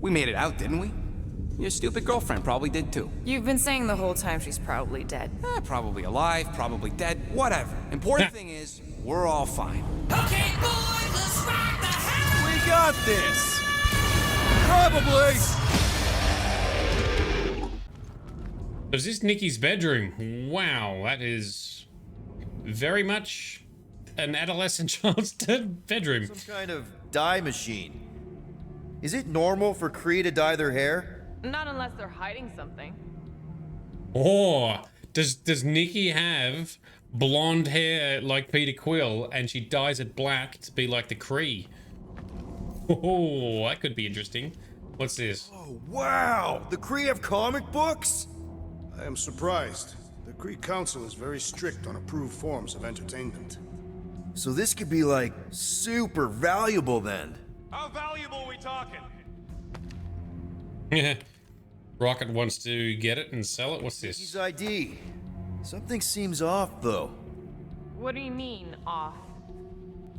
We made it out, didn't we? Your stupid girlfriend probably did too. You've been saying the whole time she's probably dead. Probably alive, probably dead, whatever. Important thing is, we're all fine. Okay, boys, let's rock the house! We got this! Probably! Is this Nikki's bedroom? Wow, that is very much an adolescent child's bedroom. Some kind of dye machine. Is it normal for Kree to dye their hair? Not unless they're hiding something. Oh, does Nikki have blonde hair like Peter Quill and she dyes it black to be like the Kree? Oh, that could be interesting. What's this? Oh, wow! The Kree have comic books? I am surprised. The Kree Council is very strict on approved forms of entertainment. So this could be like super valuable then. How valuable are we talking? Rocket wants to get it and sell it. What's this? His ID. Something seems off though. What do you mean, off?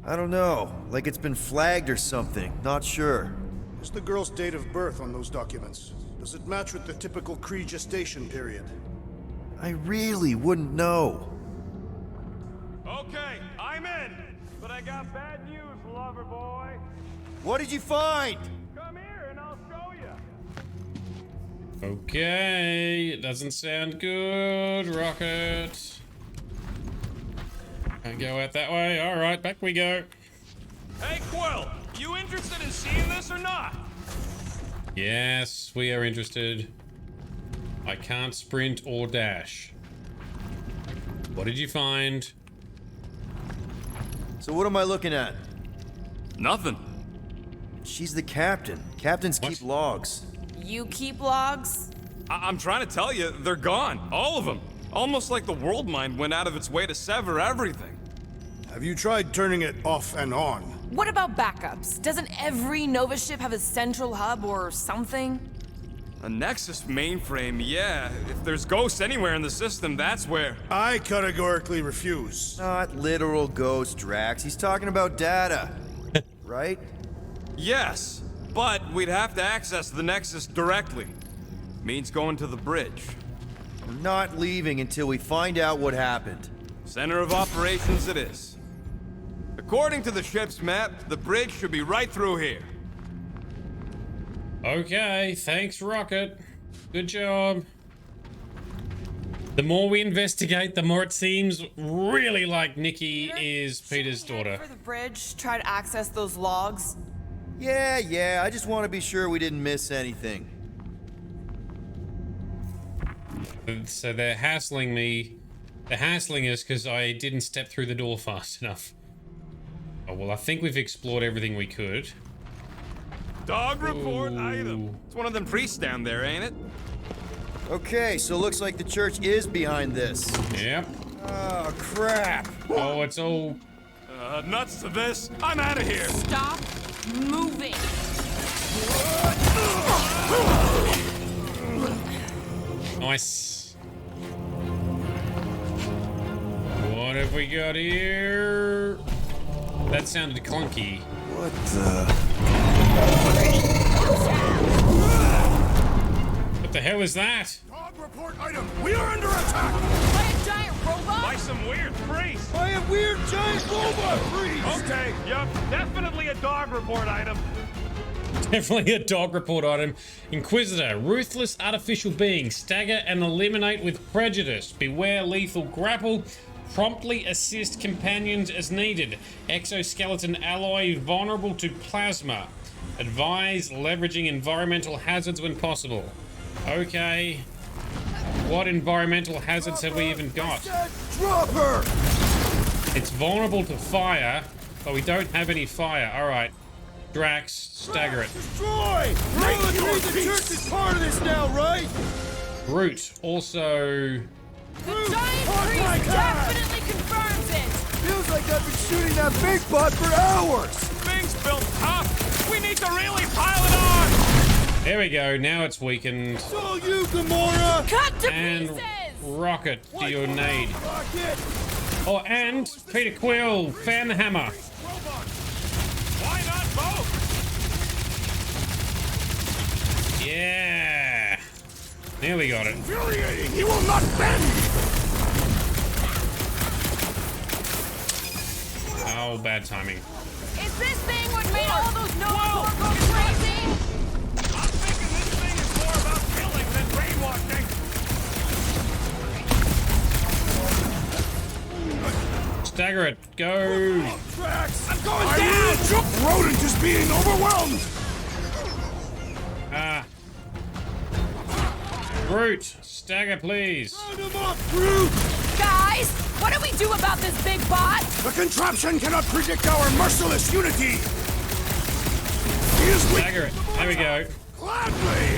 I don't know. Like it's been flagged or something. Not sure. Is the girl's date of birth on those documents? Does it match with the typical Kree gestation period? I really wouldn't know. Okay, I'm in. But I got bad news, lover boy. What did you find? Come here and I'll show you. Okay, it doesn't sound good, Rocket. Can't go out that way. All right, back we go. Hey, Quill, you interested in seeing this or not? Yes, we are interested. I can't sprint or dash. What did you find? So what am I looking at? Nothing. She's the captain. Captains What? keep logs. You keep logs? I'm trying to tell you, they're gone. All of them. Almost like the world mind went out of its way to sever everything. Have you tried turning it off and on? What about backups? Doesn't every Nova ship have a central hub or something? A Nexus mainframe, yeah. If there's ghosts anywhere in the system, that's where. I categorically refuse. Not literal ghost, Drax. He's talking about data. Right? Yes, but we'd have to access the Nexus directly. Means going to the bridge. We're not leaving until we find out what happened. Center of operations it is. According to the ship's map, the bridge should be right through here. Okay, thanks, Rocket. Good job. The more we investigate, the more it seems really like Nikki is Peter's daughter. For the bridge, try to access those logs. Yeah, I just want to be sure we didn't miss anything. So they're hassling me. They're hassling us because I didn't step through the door fast enough. Oh, well, I think we've explored everything we could. Dog report Ooh. item. It's one of them priests down there, ain't it? Okay, so looks like the church is behind this. Yep. Oh, crap. Oh, it's all... Nuts to this. I'm out of here. Stop moving. Nice. What have we got here? That sounded clunky. What the? What the hell is that? Dog report item. We are under attack. By a giant robot? By some weird priest. By a weird giant robot, please! Okay, yup, definitely a dog report item. Definitely a dog report item. Inquisitor, ruthless artificial being, stagger and eliminate with prejudice. Beware lethal grapple. Promptly assist companions as needed. Exoskeleton alloy vulnerable to plasma. Advise leveraging environmental hazards when possible. Okay. What environmental hazards have we even got? Drop her! It's vulnerable to fire, but we don't have any fire. Alright. Drax, stagger it. Destroy! The church is part of this now, right? Groot, also... The giant priest definitely confirms it! Feels like I've been shooting that big bot for hours! Things built tough. We need to really pile it on. There we go, now it's weakened. It's all you, Gamora! Cut to And pieces! Rocket, do your need. Rocket! Oh, and Peter Quill, fan the hammer. Why not both? Nearly got it. Infuriating! He will not bend! Oh, bad timing. Is this thing what made all those Nova go crazy? I'm thinking this thing is more about killing than brainwashing. Stagger it. Go. Drax, I'm going down. Rodent is being overwhelmed! Ah. Groot, stagger, please. Round him up, Groot! Guys, what do we do about this big bot? The contraption cannot predict our merciless unity! He is weak! Stagger it. There we go. Gladly!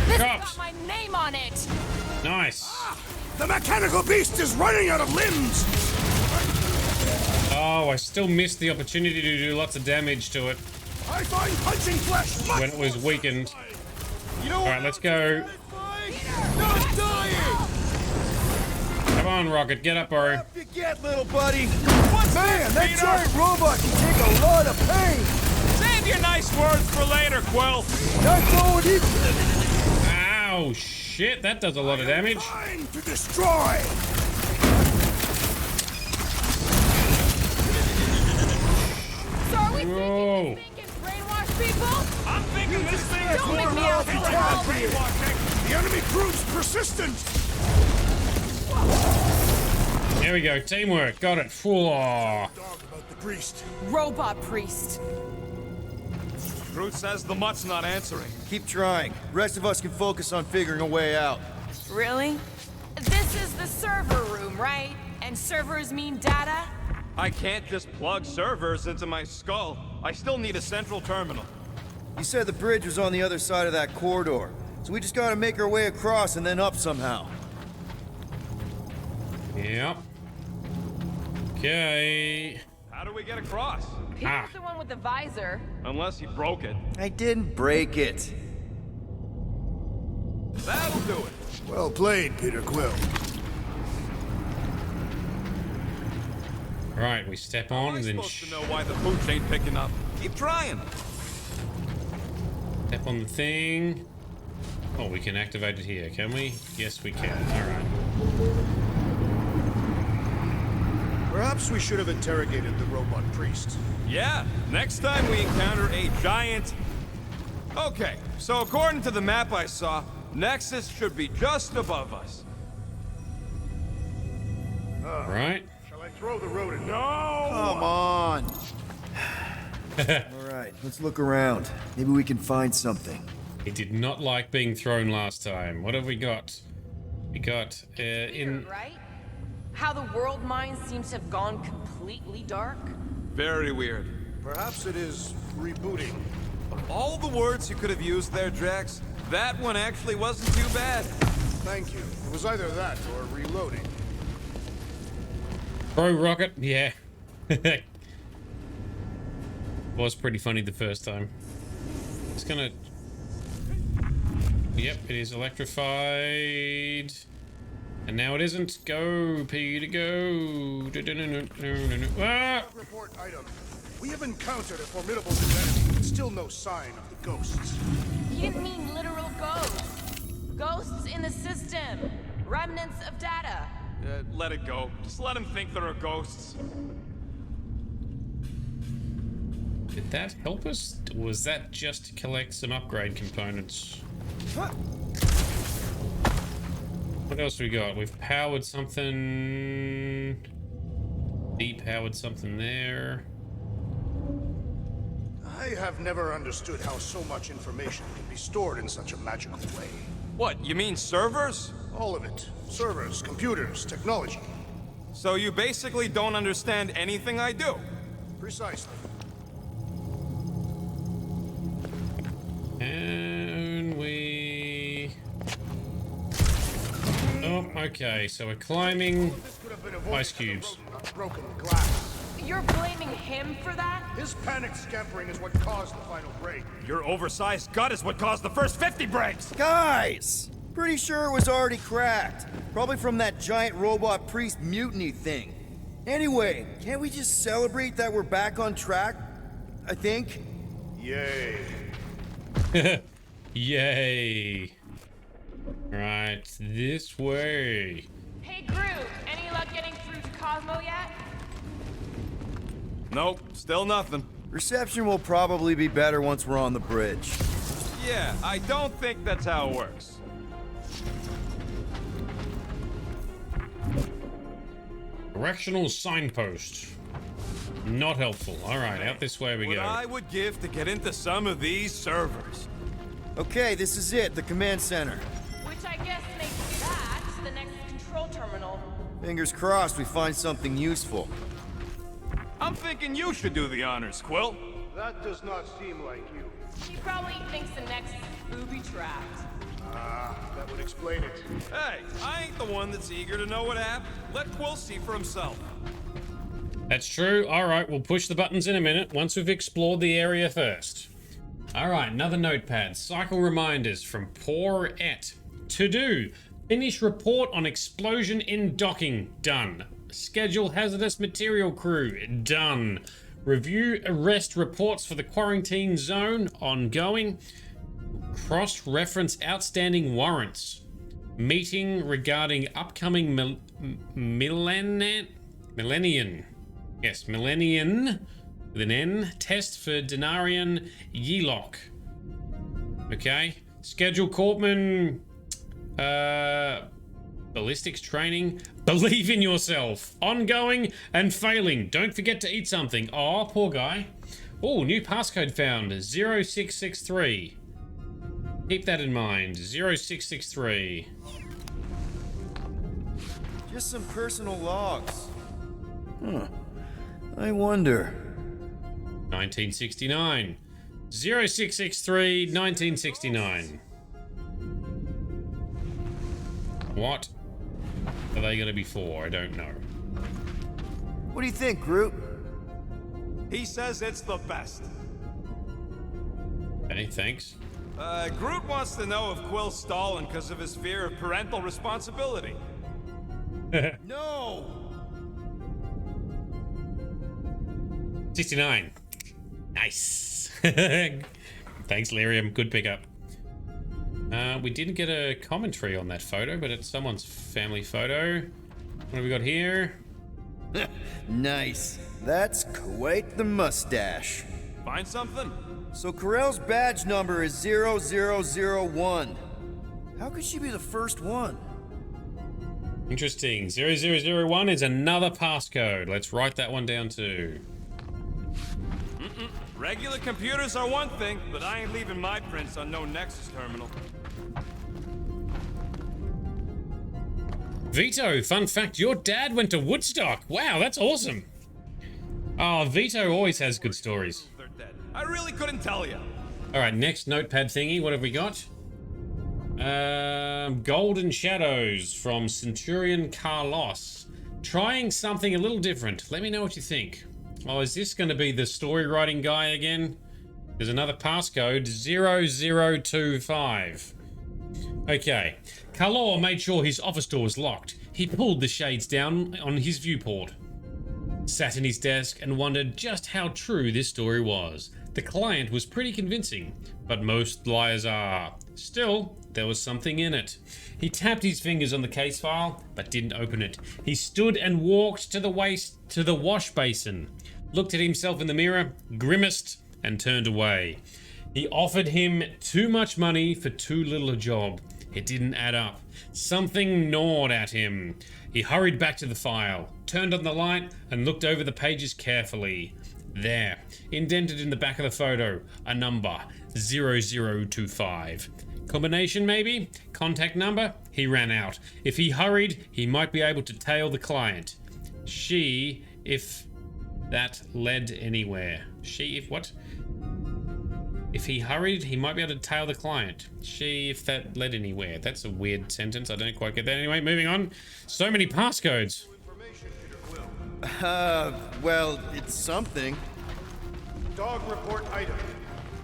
This Cops. got my name on it. Nice. The mechanical beast is running out of limbs! Oh, I still missed the opportunity to do lots of damage to it I find punching flesh much when it was weakened. You know All right, let's go. Not dying! Come on, Rocket, get up, bro. You get, little buddy. Man, that giant robot can take a lot of pain! Save your nice words for later, Quill. Not going in! Ow, shit, that does a lot of damage. Time to destroy! So are we Whoa. thinking this thing can brainwash people? I'm thinking this thing is Don't more make me about out killing to than tell. brainwashing. The enemy proves persistent! There we go, teamwork, got it. Full. Dog about the priest. Robot priest. Groot says the mutt's not answering. Keep trying. Rest of us can focus on figuring a way out. Really? This is the server room, right? And servers mean data? I can't just plug servers into my skull. I still need a central terminal. You said the bridge was on the other side of that corridor, so we just gotta make our way across and then up somehow. Yep. Okay. How do we get across? He Ah. was the one with the visor. Unless he broke it. I didn't break it. That'll do it. Well played, Peter Quill. Right, we step How on am I and then supposed to know why the pooch ain't picking up? Keep trying. step on the thing. Oh, we can activate it here, can we? Yes, we can. Alright. Perhaps we should have interrogated the robot priest. Yeah, next time we encounter a giant... Okay, so according to the map I saw, Nexus should be just above us. Right? Shall I throw the rodent? Come on. All right, let's look around. Maybe we can find something. He did not like being thrown last time. What have we got? We got in... Weird, right? How the world mind seems to have gone completely dark. Very weird. Perhaps it is rebooting. Of all the words you could have used there, Drax, that one actually wasn't too bad. Thank you. It was either that or reloading. Pro Rocket? Yeah. Was pretty funny the first time. It's gonna... Yep, it is electrified. And now it isn't. Go, Peter, go. Ah! Report item. We have encountered a formidable new enemy, but still no sign of the ghosts. He didn't mean literal ghosts. Ghosts in the system. Remnants of data. Let it go. Just let him think there are ghosts. Did that help us? Or was that just to collect some upgrade components? What else we got? We've powered something. Depowered something there. I have never understood how so much information can be stored in such a magical way. What, you mean servers? All of it. Servers, computers, technology. So you basically don't understand anything I do? Precisely. And we... Oh, okay, so we're climbing This could have been avoided ice had the cubes. rodent not broken the glass. You're blaming him for that? His panic scampering is what caused the final break. Your oversized gut is what caused the first 50 breaks! Guys! Pretty sure it was already cracked. Probably from that giant robot priest mutiny thing. Anyway, can't we just celebrate that we're back on track? I think. Yay. Yay. Right, this way. Hey, Groot, any luck getting through to Cosmo yet? Nope, still nothing. Reception will probably be better once we're on the bridge. Yeah, I don't think that's how it works. Directional signpost. Not helpful. Alright, out this way we What go. I would give to get into some of these servers. Okay, this is it, the command center. Which I guess makes that the next control terminal. Fingers crossed we find something useful. I'm thinking you should do the honors, Quill. That does not seem like you. She probably thinks the next is booby-trapped. That would explain it. Hey, I ain't the one that's eager to know what happened. Let Quill see for himself. That's true. Alright, we'll push the buttons in a minute once we've explored the area first. Alright, another notepad. Cycle reminders from Poor Et. To do. Finish report on explosion in docking. Done. Schedule hazardous material crew. Done. Review arrest reports for the quarantine zone. Ongoing. Cross-reference outstanding warrants. Meeting regarding upcoming Millennian. Yes, Millennian. With an N. Test for Denarian Yelok. Okay. Schedule Corpman. Ballistics training. Believe in yourself. Ongoing and failing. Don't forget to eat something. Oh, poor guy. Oh, new passcode found. 0663. Keep that in mind. 0663. Just some personal logs. Huh. I wonder. 1969. 0663, 1969. What are they going to be for? I don't know. What do you think, Groot? He says it's the best. Okay, thanks. Groot wants to know if Quill's stalling because of his fear of parental responsibility. No! 69. Nice. Thanks, Lyrium. Good pickup. We didn't get a commentary on that photo, but it's someone's family photo. What have we got here? Nice. That's quite the mustache. Find something? So Corell's badge number is 0001. How could she be the first one? Interesting. 0001 is another passcode. Let's write that one down too. Regular computers are one thing, but I ain't leaving my prints on no Nexus terminal. Vito, fun fact, your dad went to Woodstock. Wow, that's awesome. Oh, Vito always has good stories. They're dead. I really couldn't tell you. All right, next notepad thingy. What have we got? Golden Shadows from Centurion Carlos. Trying something a little different. Let me know what you think. Oh, is this going to be the story writing guy again? There's another passcode, 0025. Okay. Carlo made sure his office door was locked. He pulled the shades down on his viewport, sat in his desk and wondered just how true this story was. The client was pretty convincing, but most liars are. Still, there was something in it. He tapped his fingers on the case file, but didn't open it. He stood and walked to the wash basin, looked at himself in the mirror, grimaced, and turned away. He offered him too much money for too little a job. It didn't add up. Something gnawed at him. He hurried back to the file, turned on the light, and looked over the pages carefully. There, indented in the back of the photo, a number, 0025. Combination maybe? Contact number? He ran out. If he hurried, he might be able to tail the client. She, if that led anywhere. She, if what? If he hurried, he might be able to tail the client. She, if that led anywhere. That's a weird sentence. I don't quite get that. Anyway, moving on. So many passcodes. Well, it's something. Dog report item.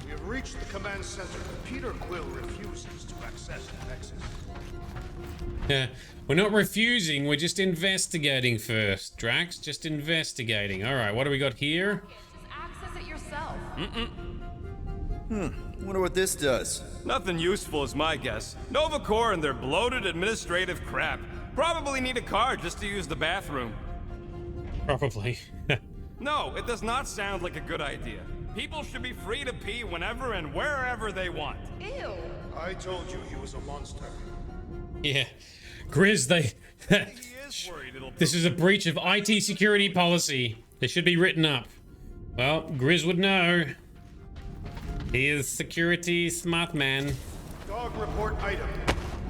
We have reached the command center. Peter Quill refuses to access the Nexus. Yeah, we're not refusing. We're just investigating first, Drax. Just investigating. All right, what do we got here? Just access it yourself. Wonder what this does. Nothing useful is my guess. Nova Corps and their bloated administrative crap. Probably need a card just to use the bathroom. Probably. No, it does not sound like a good idea. People should be free to pee whenever and wherever they want. Ew. I told you he was a monster. Yeah. Grizz, they... He is worried it'll This is a breach of IT security policy. They should be written up. Well, Grizz would know. He is security smart man. Dog report item.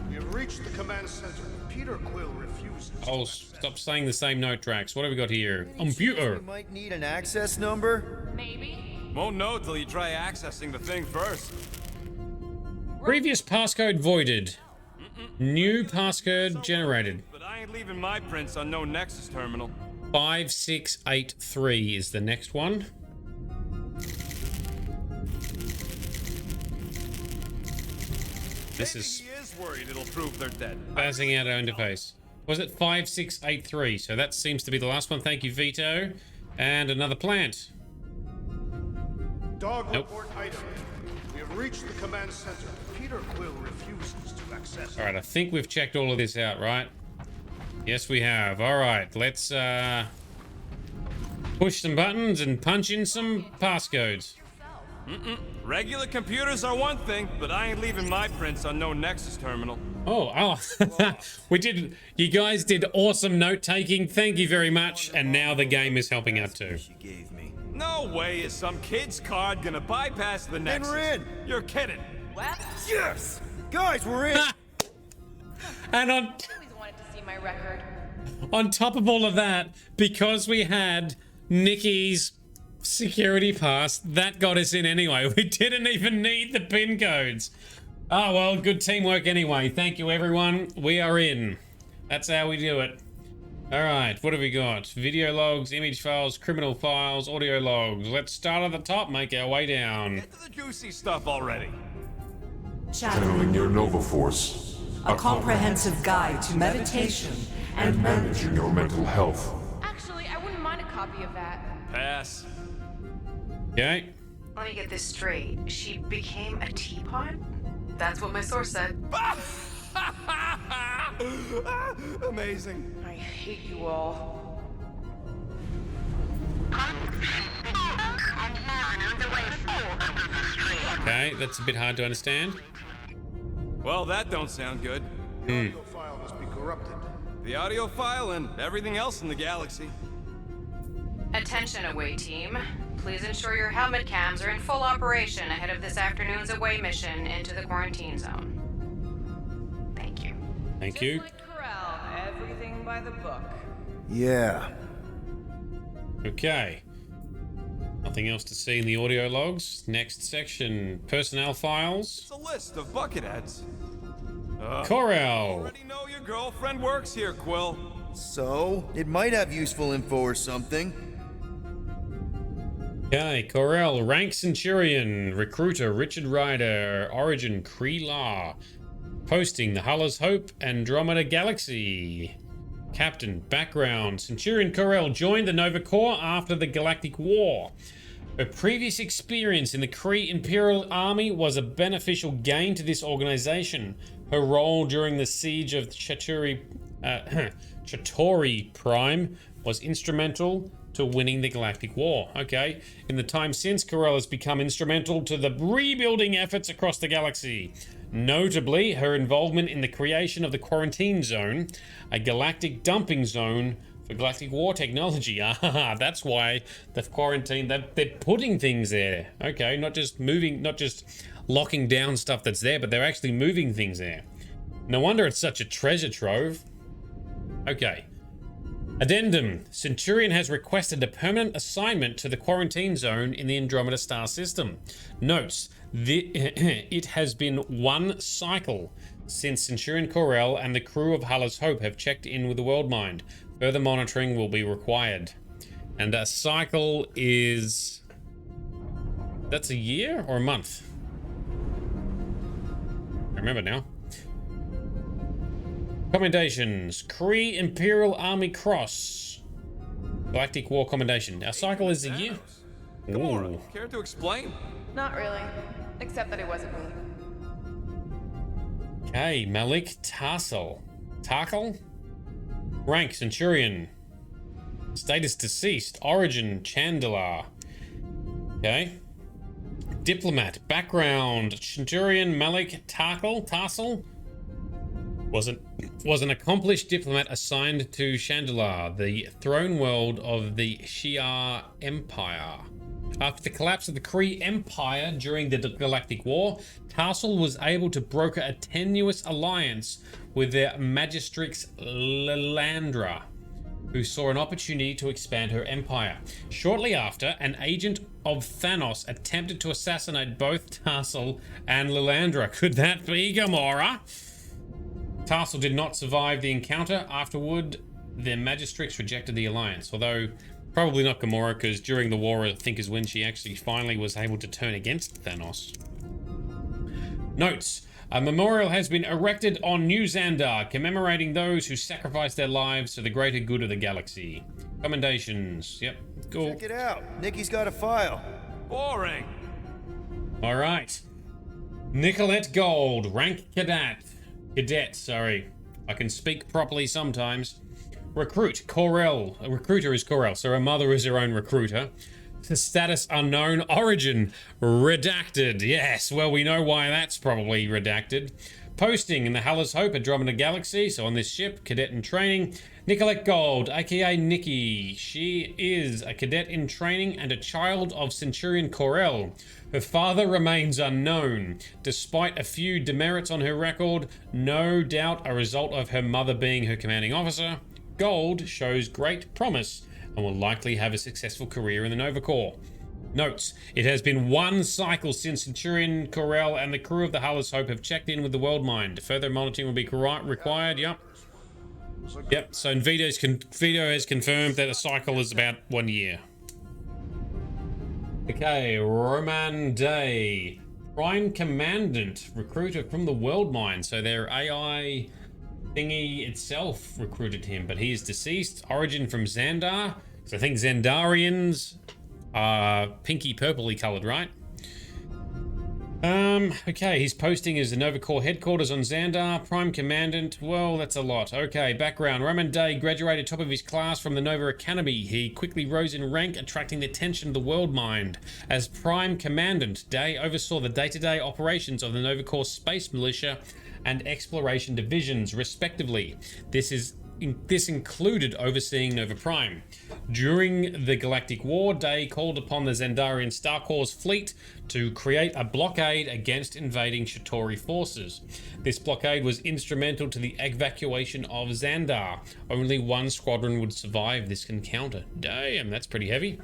We have reached the command center. Peter Quill refuses. Oh, stop saying the same note, Drax. What have we got here? Computer. We might need an access number. Maybe. Won't know till you try accessing the thing first. Previous passcode voided. New passcode generated. But I ain't leaving my prints on no Nexus terminal. 5683 is the next one. This Maybe is he is worried it'll prove they're dead. passing out our interface. Was it 5683? So that seems to be the last one. Thank you, Vito. And another plant. Dog Nope. report item. We have reached the command center. Peter Quill refuses to access. All right, I think we've checked all of this out, right? Yes, we have. All right, let's push some buttons and punch in some passcodes. Regular computers are one thing, but I ain't leaving my prints on no Nexus terminal. Oh, we did. You guys did awesome note taking. Thank you very much. And now the game is helping out too. She gave me. No way is some kid's card gonna bypass the Nexus. we're in. You're kidding. Well, Yes! Guys, we're in! And I always wanted to see my record. on top of all of that, because we had Nikki's security pass, that got us in anyway. We didn't even need the pin codes. Oh well, good teamwork anyway. Thank you everyone. We are in. That's how we do it. All right, what have we got? Video logs, image files, criminal files, audio logs. Let's start at the top, make our way down. Get to the juicy stuff already. Channeling your Nova Force. A comprehensive guide to meditation And managing your mental health. Actually, I wouldn't mind a copy of that. Pass. Okay. Let me get this straight. She became a teapot? That's what my source said. Amazing. I hate you all. Okay, that's a bit hard to understand. Well, that don't sound good. The audio file must be corrupted. The audio file and everything else in the galaxy. Attention, away team. Please ensure your helmet cams are in full operation ahead of this afternoon's away mission into the quarantine zone. Thank you. Thank you. Just like Corral, everything by the book. Yeah. Okay. Nothing else to see in the audio logs. Next section, personnel files. It's a list of bucket heads. Corel. Already know your girlfriend works here, Quill. So, it might have useful info or something. Okay, Corel, rank Centurion, recruiter Richard Ryder, origin Kree-La, posting the Hull's Hope, Andromeda Galaxy. Captain, background, Centurion Corel joined the Nova Corps after the Galactic War. Her previous experience in the Kree Imperial Army was a beneficial gain to this organization. Her role during the siege of Chitauri Prime was instrumental to winning the Galactic War. Okay, in the time since, Corel has become instrumental to the rebuilding efforts across the galaxy. Notably, her involvement in the creation of the Quarantine Zone, a galactic dumping zone for Galactic War technology. Ah, that's why the quarantine, they're putting things there. Okay, not just moving, not just locking down stuff that's there, but they're actually moving things there. No wonder it's such a treasure trove. Okay. Addendum. Centurion has requested a permanent assignment to the quarantine zone in the Andromeda star system. Notes. It has been one cycle since Centurion Corel and the crew of Hull's Hope have checked in with the World Mind. Further monitoring will be required. And a cycle is... That's a year or a month? I remember now. Commendations. Kree Imperial Army Cross. Galactic War Commendation. Our cycle is a year. Gamora, Ooh. care to explain? Not really. Except that it wasn't me. Okay, Malik Tarsal. Tarkal? Rank Centurion. Status deceased. Origin Chandler. Okay. Diplomat. Background Centurion Malik Tarsal was an accomplished diplomat assigned to Chandler, the throne world of the Shi'ar Empire. After the collapse of the Kree Empire during the Galactic War, Tarsal was able to broker a tenuous alliance with their Magistrix Lilandra, who saw an opportunity to expand her empire. Shortly after, an agent of Thanos attempted to assassinate both Tarsal and Lilandra. Could that be Gamora? Tarsal did not survive the encounter. Afterward, their Magistrix rejected the alliance, although probably not Gamora, because during the war, I think is when she actually finally was able to turn against Thanos. Notes. A memorial has been erected on New Xandar, commemorating those who sacrificed their lives to the greater good of the galaxy. Commendations. Yep, cool. Check it out. Nikki's got a file. Boring. All right. Nicolette Gold, rank cadet. Sorry. I can speak properly sometimes. Recruit, Corel. A recruiter is Corel, so her mother is her own recruiter. Status unknown. Origin redacted. Yes, well, we know why that's probably redacted. Posting in the Haller's Hope, Andromeda Galaxy. So on this ship, cadet in training. Nicolette Gold, aka Nikki. She is a cadet in training and a child of Centurion Corel. Her father remains unknown. Despite a few demerits on her record, no doubt a result of her mother being her commanding officer, Gold shows great promise and will likely have a successful career in the Nova Corps. Notes, it has been one cycle since Centurion Corel and the crew of the Haller's Hope have checked in with the World Mind. Further monitoring will be required, yep. Yep, so Vito has confirmed that a cycle is about 1 year. Okay, Roman Day. Prime Commandant, recruiter from the World Mind. So their AI thingy itself recruited him, but he is deceased. Origin from Xandar. So I think Xandarians are pinky purpley colored, right? Okay, his posting is the Nova Corps headquarters on Xandar. Prime Commandant, well, that's a lot. Okay, background. Roman Day graduated top of his class from the Nova Academy. He quickly rose in rank, attracting the attention of the World Mind. As Prime Commandant, Day oversaw the day-to-day operations of the Nova Corps Space Militia and Exploration Divisions, respectively. This included overseeing Nova Prime. During the Galactic War, Day called upon the Xandarian Star Corps fleet to create a blockade against invading Chitauri forces. This blockade was instrumental to the evacuation of Xandar. Only one squadron would survive this encounter. Damn, that's pretty heavy.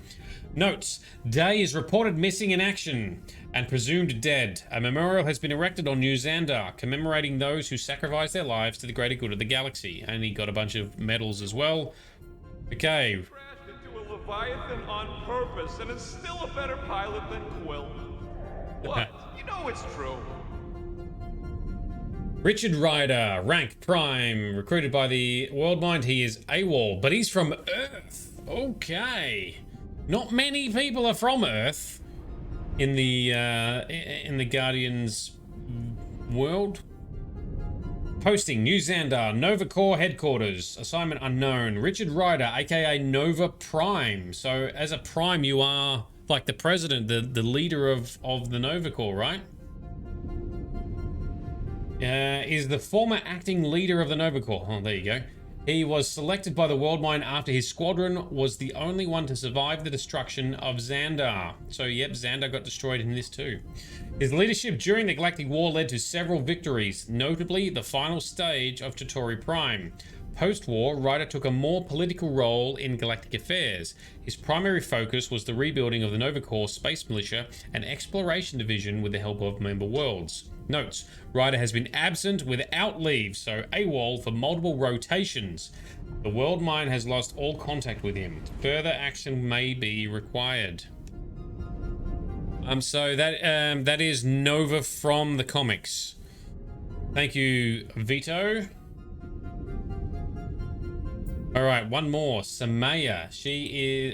Notes, Day is reported missing in action and presumed dead. A memorial has been erected on New Xandar, commemorating those who sacrificed their lives to the greater good of the galaxy. And he got a bunch of medals as well. Okay. Crashed into a Leviathan on purpose and is still a better pilot than Quill. What? You know it's true. Richard Ryder, rank Prime, recruited by the World Mind. He is AWOL, but he's from Earth. Okay. Not many people are from Earth in the Guardians world. Posting New Xandar, Nova Corps headquarters. Assignment unknown. Richard Ryder, aka Nova Prime. So as a Prime, you are like the president, the leader of the Nova Corps, right? Is the former acting leader of the Nova Corps. Oh, there you go. He was selected by the World Mind after his squadron was the only one to survive the destruction of Xandar. So, yep, Xandar got destroyed in this too. His leadership during the Galactic War led to several victories, notably the final stage of Chitauri Prime. Post-war, Ryder took a more political role in galactic affairs. His primary focus was the rebuilding of the Nova Corps Space Militia and Exploration Division with the help of member worlds. Notes, Ryder has been absent without leave, so AWOL for multiple rotations. The World Mind has lost all contact with him. Further action may be required. So that is Nova from the comics. Thank you, Vito. All right, one more. Samaya.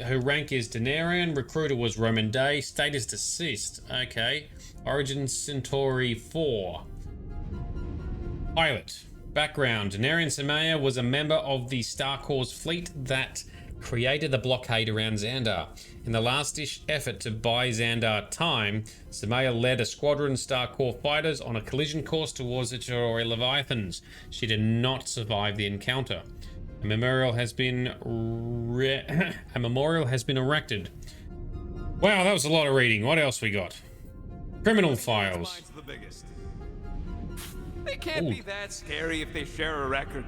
Her rank is Denarian. Recruiter was Roman Day. Status deceased. Okay. Origin Centauri 4. Pilot. Background. Denarian Samaya was a member of the Star Corps fleet that created the blockade around Xandar. In the last-ditch effort to buy Xandar time, Samaya led a squadron of Star Corps fighters on a collision course towards the Terror Leviathans. She did not survive the encounter. A memorial has been erected. Wow, that was a lot of reading. What else we got? Criminal files. Mine's the biggest. They can't be that scary if they share a record.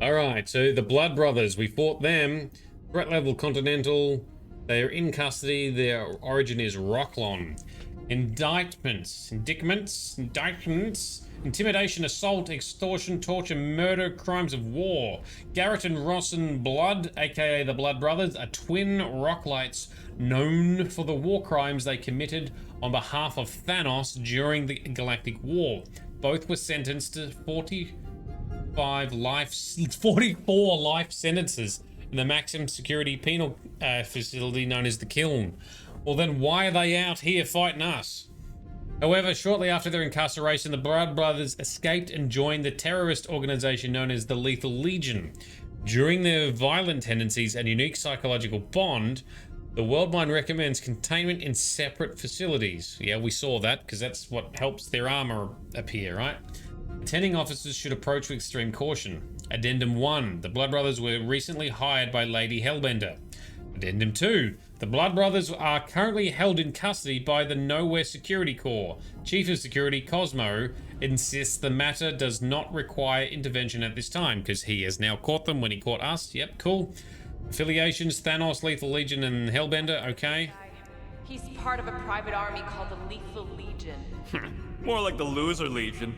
Alright, so the Blood Brothers, we fought them. Threat level Continental. They are in custody. Their origin is Rocklon. Indictments. Intimidation, assault, extortion, torture, murder, crimes of war. Garrett and Rossin Blood, aka the Blood Brothers, are twin Rocklights known for the war crimes they committed on behalf of Thanos during the Galactic War. Both were sentenced to 44 life sentences in the maximum security penal facility known as the Kiln. Well then why are they out here fighting us? However, shortly after their incarceration, the Blood Brothers escaped and joined the terrorist organization known as the Lethal Legion. During their violent tendencies and unique psychological bond, the World Mind recommends containment in separate facilities. Yeah, we saw that because that's what helps their armor appear, right? Attending officers should approach with extreme caution. Addendum 1. The Blood Brothers were recently hired by Lady Hellbender. Addendum 2. The Blood Brothers are currently held in custody by the Nowhere Security Corps. Chief of Security Cosmo insists the matter does not require intervention at this time because he has now caught them when he caught us. Yep, cool. Affiliations, Thanos, Lethal Legion, and Hellbender, okay. He's part of a private army called the Lethal Legion. More like the Loser Legion.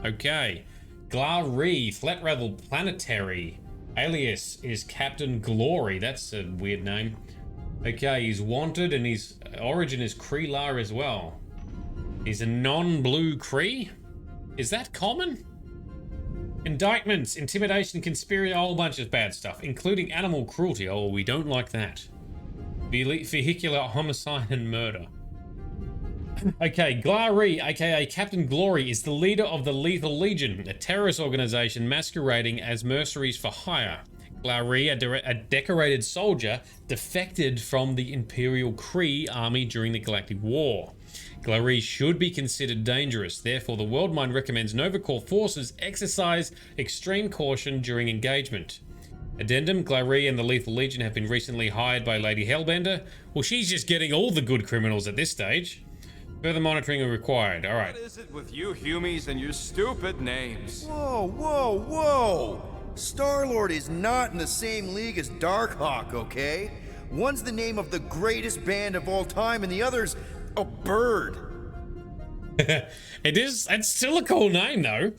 Okay. Glari, Flat Revel Planetary. Alias is Captain Glory. That's a weird name. Okay, he's wanted and his origin is Kree-Lar as well. He's a non-blue Kree? Is that common? Indictments, intimidation, conspiracy, a whole bunch of bad stuff, including animal cruelty. Oh, we don't like that. Vehicular homicide and murder. Okay, Glari, aka Captain Glory, is the leader of the Lethal Legion, a terrorist organization masquerading as mercenaries for hire. Glari, a decorated soldier, defected from the Imperial Kree army during the Galactic War. Glari should be considered dangerous, therefore the World Mind recommends Nova Corps forces exercise extreme caution during engagement. Addendum, Glari and the Lethal Legion have been recently hired by Lady Hellbender. Well, she's just getting all the good criminals at this stage. Further monitoring are required. All right. What is it with you Humies and your stupid names? Whoa, whoa, whoa! Star-Lord is not in the same league as Darkhawk, okay? One's the name of the greatest band of all time and the other's a bird. It's still a cool name though.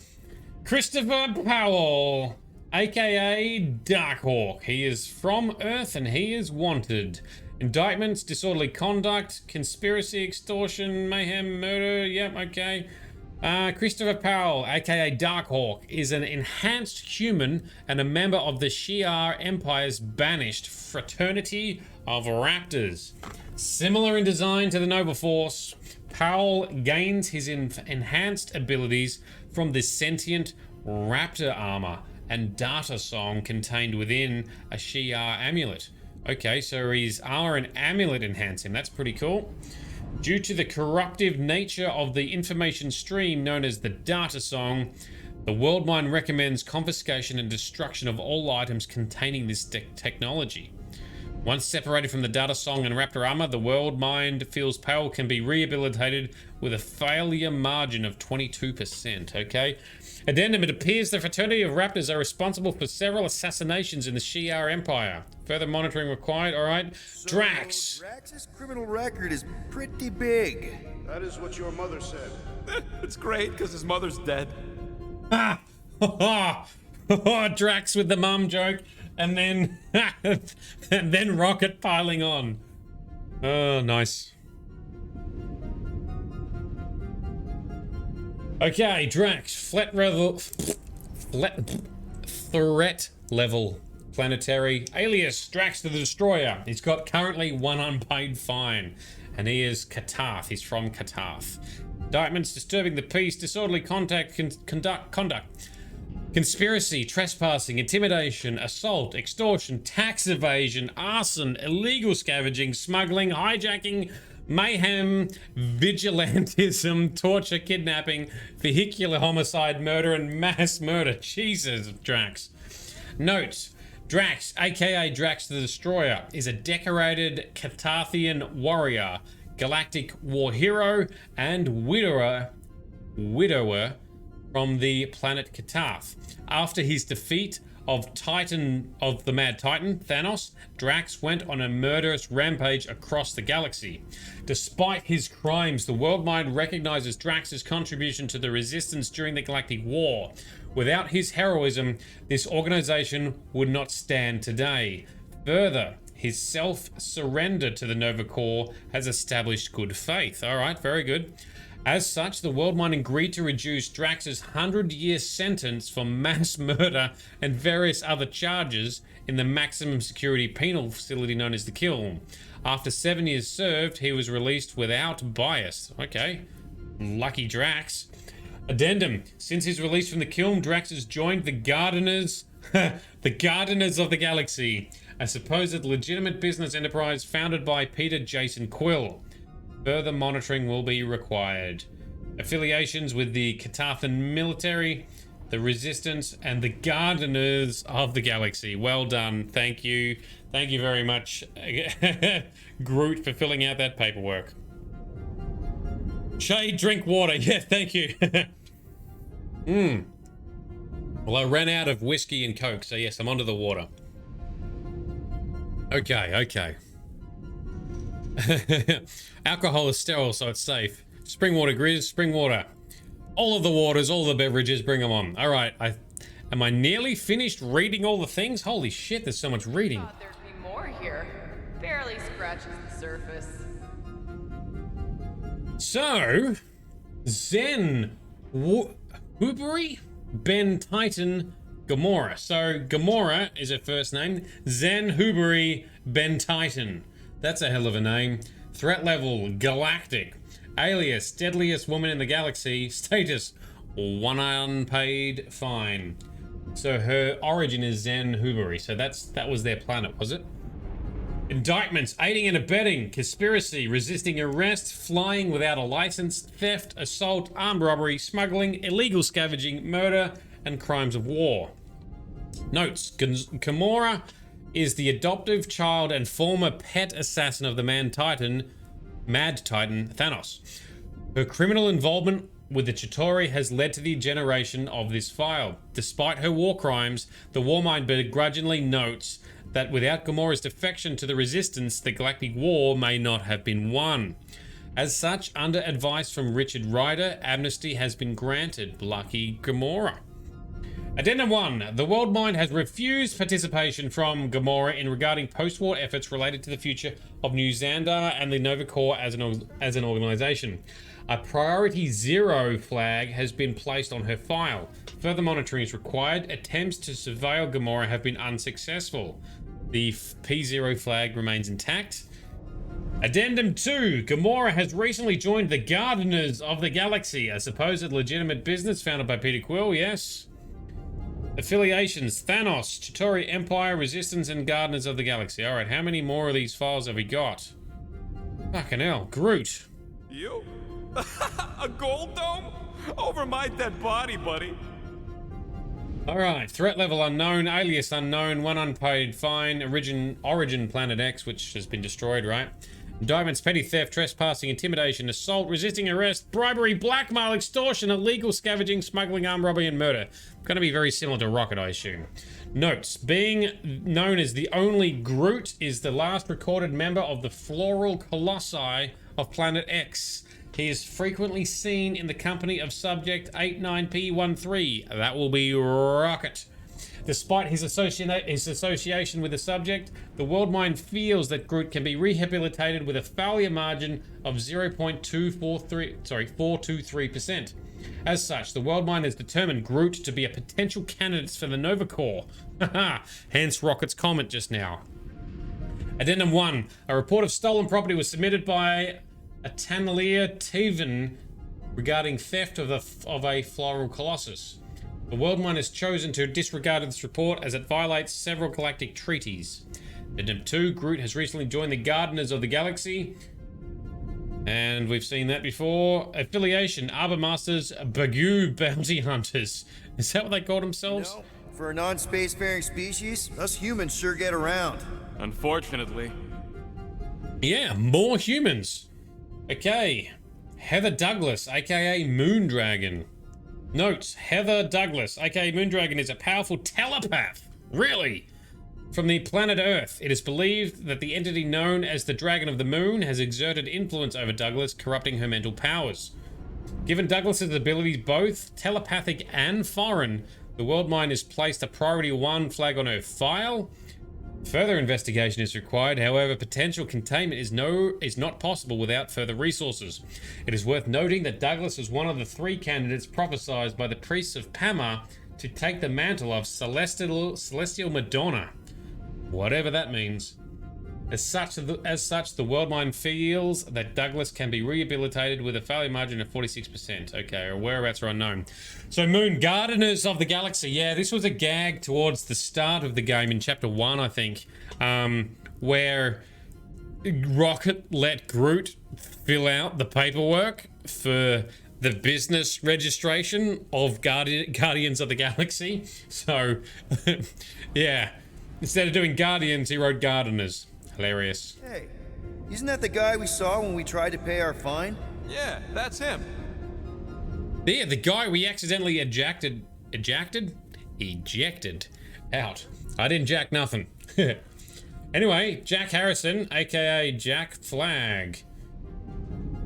Christopher Powell, aka Darkhawk. He is from Earth and he is wanted. Indictments, disorderly conduct, conspiracy, extortion, mayhem, murder. Yep, okay. Christopher Powell, aka Darkhawk, is an enhanced human and a member of the Shi'ar Empire's banished Fraternity of Raptors. Similar in design to the Nova Force, Powell gains his enhanced abilities from the sentient raptor armor and data song contained within a Shi'ar amulet. Okay, so his armor and amulet enhance him. That's pretty cool. Due to the corruptive nature of the information stream known as the data song, the World Mind recommends confiscation and destruction of all items containing this technology. Once separated from the data song and raptor armor, the World Mind feels Powell can be rehabilitated with a failure margin of 22%, okay? Addendum, it appears the Fraternity of Raptors are responsible for several assassinations in the Shi'ar Empire. Further monitoring required, alright. So, Drax! Drax's criminal record is pretty big. That is what your mother said. It's great because his mother's dead. Ah! Drax with the mum joke, and then and then Rocket piling on. Oh, nice. Okay, Drax, threat level planetary alias Drax the Destroyer. He's got currently 1 unpaid fine, and he is Katarth. He's from Katarth. Indictments: disturbing the peace, disorderly conduct, conspiracy, trespassing, intimidation, assault, extortion, tax evasion, arson, illegal scavenging, smuggling, hijacking, mayhem, vigilantism, torture, kidnapping, vehicular homicide, murder, and mass murder. Jesus, Drax. Note: Drax, aka Drax the Destroyer, is a decorated Katarthian warrior, galactic war hero, and widower from the planet Katarth. After his defeat of the Mad Titan, Thanos, Drax went on a murderous rampage across the galaxy. Despite his crimes, the World Mind recognizes Drax's contribution to the resistance during the Galactic War. Without his heroism, this organization would not stand today. Further, his self-surrender to the Nova Corps has established good faith. Alright, very good. As such, the World Mind agreed to reduce Drax's 100-year sentence for mass murder and various other charges in the maximum security penal facility known as the Kiln. After 7 years served, he was released without bias. Okay, lucky Drax. Addendum: since his release from the Kiln, Drax has joined the Gardeners, the Gardeners of the Galaxy, a supposed legitimate business enterprise founded by Peter Jason Quill. Further monitoring will be required. Affiliations with the Katarthan military, the Resistance, and the Gardeners of the Galaxy. Well done. Thank you. Thank you very much, Groot, for filling out that paperwork. Shade, drink water. Yeah, thank you. Well, I ran out of whiskey and Coke, so yes, I'm onto the water. Okay. Alcohol is sterile, so it's safe. Spring water, Grizz, spring water. All of the waters, all the beverages, bring them on. All right, am I nearly finished reading all the things? Holy shit, there's so much reading. Thought there'd be more here. Barely scratches the surface. So, Zen, Huberi, Ben Titan, Gamora. So, Gamora is her first name. Zen Huberi Ben Titan. That's a hell of a name. Threat level, galactic. Alias, deadliest woman in the galaxy. Status, 1 unpaid fine. So her origin is Zen Huberi. So that was their planet, was it? Indictments: aiding and abetting, conspiracy, resisting arrest, flying without a license, theft, assault, armed robbery, smuggling, illegal scavenging, murder, and crimes of war. Notes: Gamora is the adoptive child and former pet assassin of the Mad Titan Thanos. Her criminal involvement with the Chitauri has led to the generation of this file. Despite her war crimes, the Warmind begrudgingly notes that without Gamora's defection to the Resistance, the Galactic War may not have been won. As such, under advice from Richard Ryder, amnesty has been granted. Lucky Gamora. Addendum 1. The World Mind has refused participation from Gamora in regarding post-war efforts related to the future of New Xandar and the Nova Corps as an organization. A Priority 0 flag has been placed on her file. Further monitoring is required. Attempts to surveil Gamora have been unsuccessful. The P0 flag remains intact. Addendum 2. Gamora has recently joined the Gardeners of the Galaxy, a supposed legitimate business founded by Peter Quill, yes. Affiliations: Thanos, Chitauri Empire, Resistance, and Gardeners of the Galaxy. Alright, how many more of these files have we got? Fucking hell. Groot. You? A gold dome? Over my dead body, buddy. Alright, threat level unknown, alias unknown, 1 unpaid fine, origin Planet X, which has been destroyed, right? Indictments: petty theft, trespassing, intimidation, assault, resisting arrest, bribery, blackmail, extortion, illegal scavenging, smuggling, armed robbery, and murder. Going to be very similar to Rocket, I assume. Notes: being known as the only Groot is the last recorded member of the Floral Colossi of Planet X. He is frequently seen in the company of Subject 89P13. That will be Rocket. Despite his association with the subject, the World Mind feels that Groot can be rehabilitated with a failure margin of 423%. As such, the World Mind has determined Groot to be a potential candidate for the Nova Corps. Hence Rocket's comment just now. Addendum 1. A report of stolen property was submitted by Atanalia Taven regarding theft of a floral colossus. The World Mind has chosen to disregard this report as it violates several galactic treaties. Addendum 2. Groot has recently joined the Gardeners of the Galaxy. And we've seen that before. Affiliation, Arbor Masters, Bagoo Bounty Hunters. Is that what they call themselves? No, for a non-spacefaring species, us humans sure get around. Unfortunately. Yeah, more humans. Okay. Heather Douglas, aka Moondragon. Note, Heather Douglas, aka Moondragon, is a powerful telepath. Really? From the planet Earth, it is believed that the entity known as the Dragon of the Moon has exerted influence over Douglas, corrupting her mental powers. Given Douglas's abilities, both telepathic and foreign, the World Mind is placed a Priority 1 flag on her file. Further investigation is required, however, potential containment is not possible without further resources. It is worth noting that Douglas was one of the 3 candidates prophesied by the priests of Pama to take the mantle of Celestial Madonna. Whatever that means. As such, the World Mind feels that Douglas can be rehabilitated with a failure margin of 46%. Okay, or whereabouts are unknown. So Moon, Gardeners of the Galaxy. Yeah, this was a gag towards the start of the game in Chapter 1, I think, where Rocket let Groot fill out the paperwork for the business registration of Guardians of the Galaxy. So, yeah, instead of doing Guardians, he wrote Gardeners. Hilarious. Hey, isn't that the guy we saw when we tried to pay our fine? Yeah, that's him. Yeah, the guy we accidentally ejected out. I didn't jack nothing. Anyway, Jack Harrison, aka Jack Flag,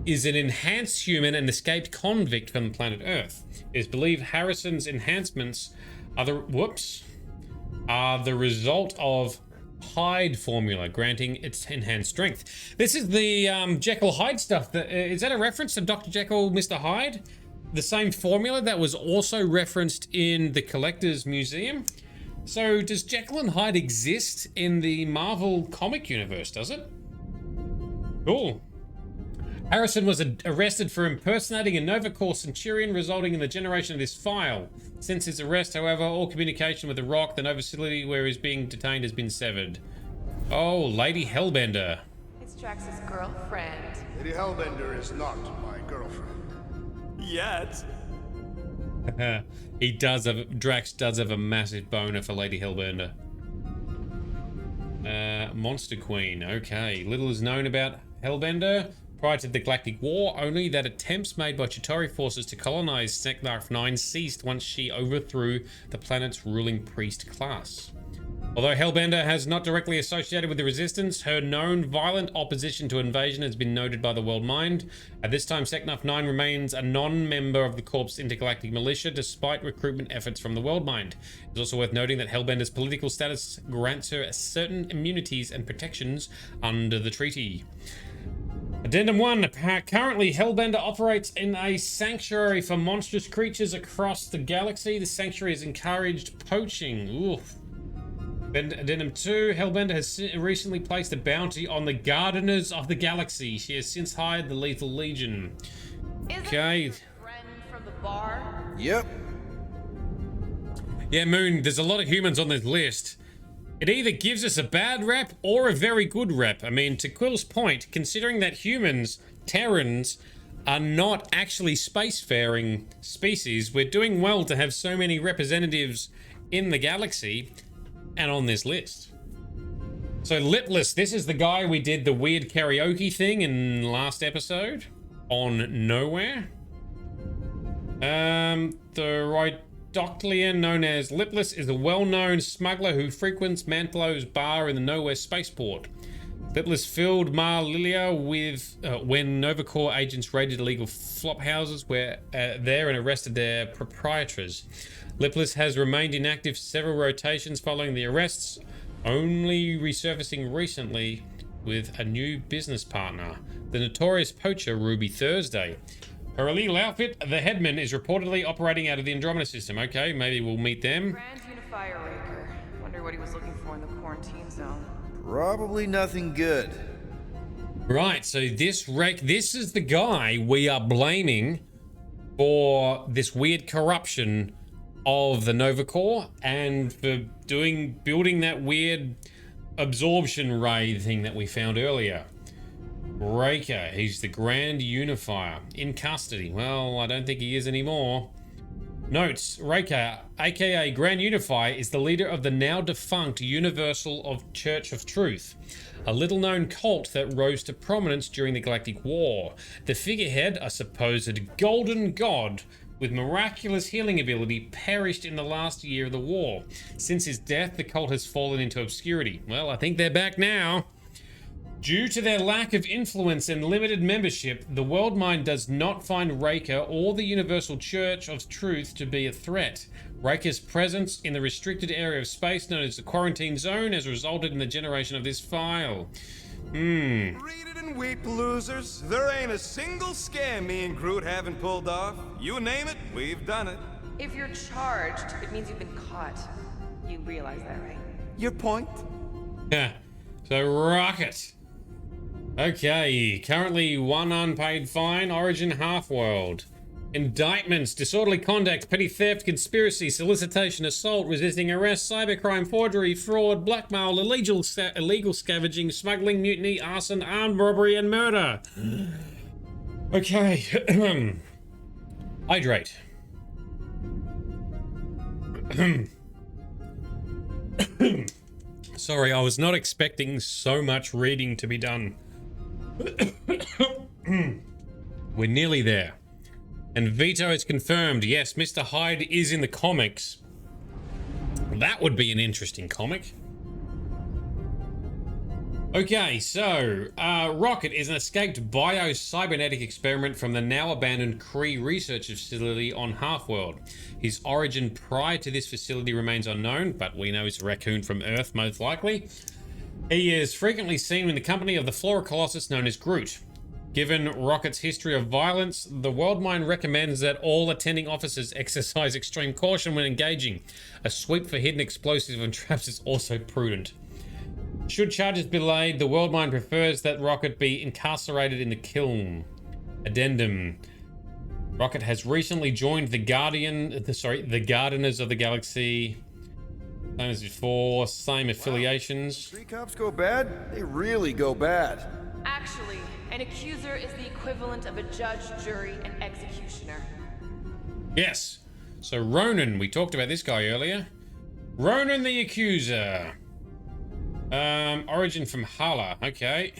is an enhanced human and escaped convict from the planet Earth. It is believed Harrison's enhancements are the result of Hyde formula, granting its enhanced strength. This is the Jekyll Hyde stuff. Is that a reference to Dr. Jekyll, Mr. Hyde? The same formula that was also referenced in the Collector's Museum. So does Jekyll and Hyde exist in the Marvel comic universe, does it? Cool. Harrison was arrested for impersonating a Nova Corps Centurion, resulting in the generation of this file. Since his arrest, however, all communication with the Rock, the Nova facility where he's being detained, has been severed. Oh, Lady Hellbender. It's Drax's girlfriend. Lady Hellbender is not my girlfriend. Yet. Drax does have a massive boner for Lady Hellbender. Monster Queen, okay. Little is known about Hellbender prior to the Galactic War, only that attempts made by Chitauri forces to colonize Seknarf 9 ceased once she overthrew the planet's ruling priest class. Although Hellbender has not directly associated with the Resistance, her known violent opposition to invasion has been noted by the World Mind. At this time, Seknarf 9 remains a non-member of the Corps Intergalactic Militia, despite recruitment efforts from the World Mind. It's also worth noting that Hellbender's political status grants her certain immunities and protections under the treaty. Addendum 1. Currently, Hellbender operates in a sanctuary for monstrous creatures across the galaxy. The sanctuary has encouraged poaching. Oof. Addendum 2. Hellbender has recently placed a bounty on the Gardeners of the Galaxy. She has since hired the Lethal Legion. Okay. Isn't your friend from the bar? Yep. Yeah, Moon, there's a lot of humans on this list. It either gives us a bad rep or a very good rep. I mean, to Quill's point, considering that humans, Terrans, are not actually spacefaring species, we're doing well to have so many representatives in the galaxy and on this list. So Lipless, this is the guy we did the weird karaoke thing in last episode on Nowhere. The right Doctlian, known as Lipless, is a well-known smuggler who frequents Mantlow's bar in the Nowhere spaceport. Lipless filled Mar Lilia with when Nova Corps agents raided illegal flop houses there and arrested their proprietors. Lipless has remained inactive several rotations following the arrests, only resurfacing recently with a new business partner, the notorious poacher Ruby Thursday. Her illegal outfit, the Headman, is reportedly operating out of the Andromeda system. Okay, maybe we'll meet them. Grand Unifier Raker. Wonder what he was looking for in the quarantine zone. Probably nothing good. Right, so this is the guy we are blaming for this weird corruption of the Nova Corps and for building that weird absorption ray thing that we found earlier. Raker, he's the Grand Unifier. In custody. Well, I don't think he is anymore. Notes, Raker, aka Grand Unifier, is the leader of the now defunct Universal of Church of Truth, a little-known cult that rose to prominence during the Galactic War. The figurehead, a supposed golden god with miraculous healing ability, perished in the last year of the war. Since his death, the cult has fallen into obscurity. Well, I think they're back now. Due to their lack of influence and limited membership, the World Mind does not find Raker or the Universal Church of Truth to be a threat. Raker's presence in the restricted area of space known as the Quarantine Zone has resulted in the generation of this file. Read it and weep, losers. There ain't a single scam me and Groot haven't pulled off. You name it, we've done it. If you're charged, it means you've been caught. You realize that, right? Your point? Yeah. So Rocket. Okay, currently 1 unpaid fine, Origin Half-World. Indictments, disorderly conduct, petty theft, conspiracy, solicitation, assault, resisting arrest, cybercrime, forgery, fraud, blackmail, illegal scavenging, smuggling, mutiny, arson, armed robbery, and murder. Okay. Hydrate. Sorry, I was not expecting so much reading to be done. We're nearly there. And Vito is confirmed. Yes, Mr. Hyde is in the comics. That would be an interesting comic. Okay, so Rocket is an escaped bio-cybernetic experiment from the now abandoned Kree research facility on Half-World. His origin prior to this facility remains unknown, but we know he's a raccoon from Earth, most likely. He is frequently seen in the company of the Flora Colossus known as Groot. Given Rocket's history of violence, the World Mind recommends that all attending officers exercise extreme caution when engaging. A sweep for hidden explosives and traps is also prudent. Should charges be laid, the World Mind prefers that Rocket be incarcerated in the kiln. Addendum. Rocket has recently joined the Gardeners of the Galaxy. Same as before, same affiliations. Three cops go bad? They really go bad. Actually, an accuser is the equivalent of a judge, jury, and executioner. Yes. So Ronan, we talked about this guy earlier. Ronan the Accuser. Origin from Hala. Okay.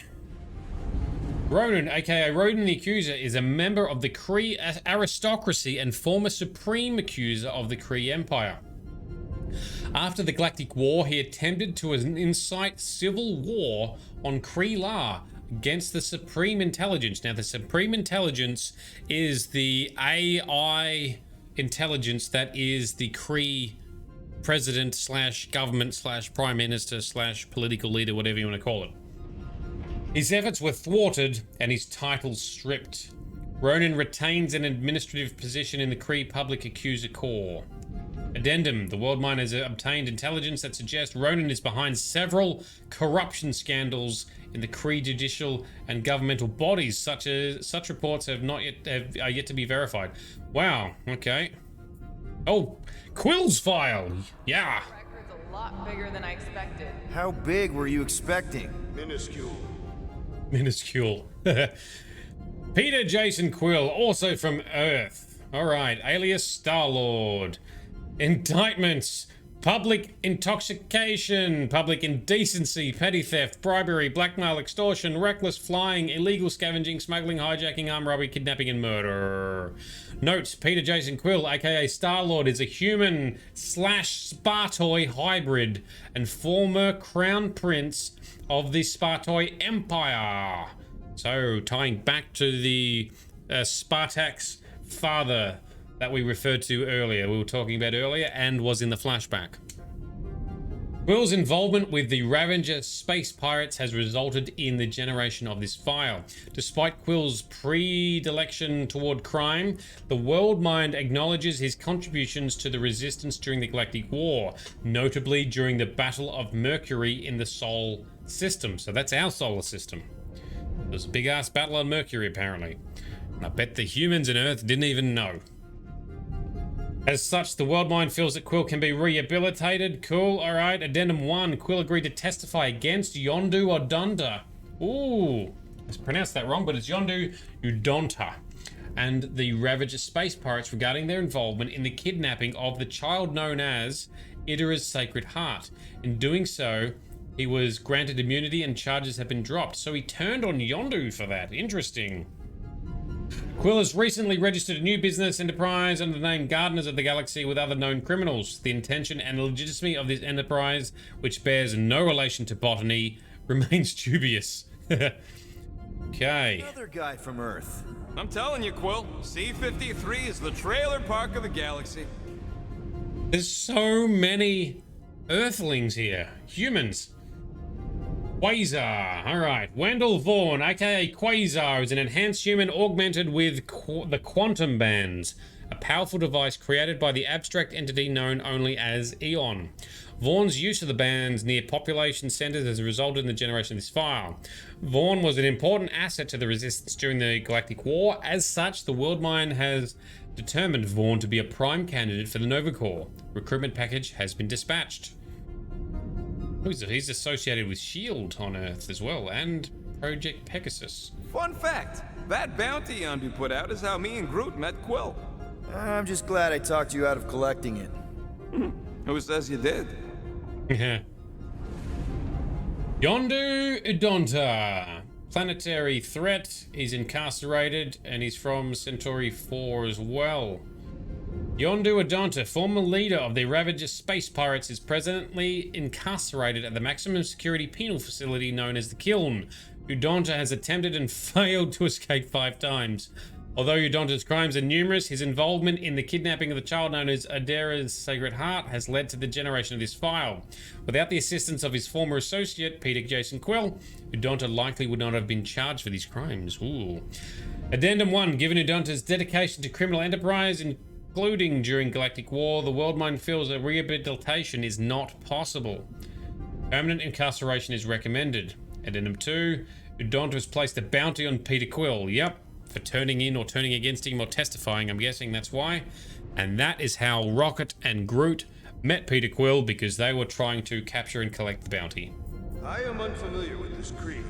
Ronan, aka Ronan the Accuser, is a member of the Kree aristocracy and former supreme accuser of the Kree Empire. After the Galactic War, he attempted to incite civil war on Kree-La against the Supreme Intelligence. Now, the Supreme Intelligence is the AI intelligence that is the Kree president / government / prime minister / political leader, whatever you want to call it. His efforts were thwarted and his title stripped. Ronan retains an administrative position in the Kree Public Accuser Corps. Addendum. The World Mind has obtained intelligence that suggests Ronan is behind several corruption scandals in the Kree judicial and governmental bodies. Such reports are yet to be verified. Wow. Okay. Oh, Quill's file. Yeah. Record's a lot bigger than I expected. How big were you expecting? Minuscule. Minuscule. Peter Jason Quill, also from Earth. All right. Alias Star-Lord. Indictments: public intoxication, public indecency, petty theft, bribery, blackmail, extortion, reckless flying, illegal scavenging, smuggling, hijacking, armed robbery, kidnapping, and murder. Notes: Peter Jason Quill, aka Star-Lord, is a human / Spartoi hybrid and former crown prince of the Spartoi Empire. So, tying back to the Spartak's father, that we referred to earlier, we were talking about earlier, and was in the flashback. Quill's involvement with the Ravager space pirates has resulted in the generation of this file. Despite Quill's predilection toward crime, the World Mind acknowledges his contributions to the resistance during the Galactic War, notably during the Battle of Mercury in the Sol system. So that's our solar system. There was a big-ass battle on Mercury, apparently. And I bet the humans on Earth didn't even know. As such, the World Mind feels that Quill can be rehabilitated. Cool, alright. Addendum 1. Quill agreed to testify against Yondu Udonta. Ooh. I pronounced that wrong, but it's Yondu Udonta. And the Ravager space pirates regarding their involvement in the kidnapping of the child known as Idara's Sacred Heart. In doing so, he was granted immunity and charges have been dropped. So he turned on Yondu for that. Interesting. Quill has recently registered a new business enterprise under the name Gardeners of the Galaxy with other known criminals. The intention and legitimacy of this enterprise, which bears no relation to botany, remains dubious. Okay. Another guy from Earth. I'm telling you, Quill, C-53 is the trailer park of the galaxy. There's so many Earthlings here. Humans. Quasar. Alright. Wendell Vaughn, aka Quasar, is an enhanced human augmented with the quantum bands, a powerful device created by the abstract entity known only as Eon. Vaughn's use of the bands near population centers has resulted in the generation of this file. Vaughn was an important asset to the resistance during the Galactic War. As such, the World Mind has determined Vaughn to be a prime candidate for the Nova Corps. Recruitment package has been dispatched. He's associated with S.H.I.E.L.D. on Earth as well, and Project Pegasus. Fun fact, that bounty Yondu put out is how me and Groot met Quill. I'm just glad I talked you out of collecting it. Who says you did? Yondu Udonta. Planetary threat. He's incarcerated, and he's from Centauri 4 as well. Yondu Udonta, former leader of the Ravager space pirates, is presently incarcerated at the maximum security penal facility known as the Kiln. Udonta has attempted and failed to escape 5 times. Although Udonta's crimes are numerous, his involvement in the kidnapping of the child known as Idara's Sacred Heart has led to the generation of this file. Without the assistance of his former associate, Peter Jason Quill, Udonta likely would not have been charged for these crimes. Ooh. Addendum 1. Given Udonta's dedication to criminal enterprise, including during Galactic War, the World Mind feels that rehabilitation is not possible. Permanent incarceration is recommended. Addendum 2. Udonta has placed a bounty on Peter Quill. Yep. For turning in or turning against him or testifying, I'm guessing that's why. And that is how Rocket and Groot met Peter Quill, because they were trying to capture and collect the bounty. I am unfamiliar with this creed.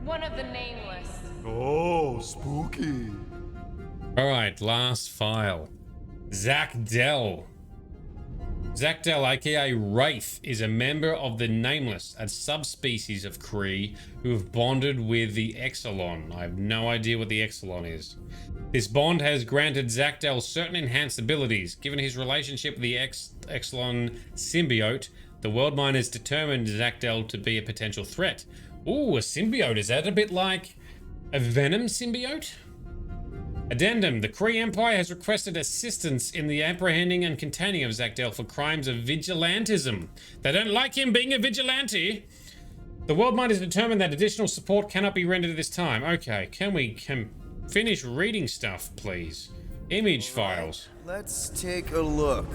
One of the nameless. Oh, spooky. Alright, last file. Zach Dell. Zach Dell, aka Wraith, is a member of the Nameless, a subspecies of Kree who have bonded with the Exelon. I have no idea what the Exelon is. This bond has granted Zach Dell certain enhanced abilities. Given his relationship with the Exelon symbiote, the World Mind has determined Zach Dell to be a potential threat. Ooh, a symbiote. Is that a bit like a Venom symbiote? Addendum. The Kree Empire has requested assistance in the apprehending and containing of Zach Dell for crimes of vigilantism. They don't like him being a vigilante. The World Mind has determined that additional support cannot be rendered at this time. Okay, can we finish reading stuff, please? Image files. Let's take a look.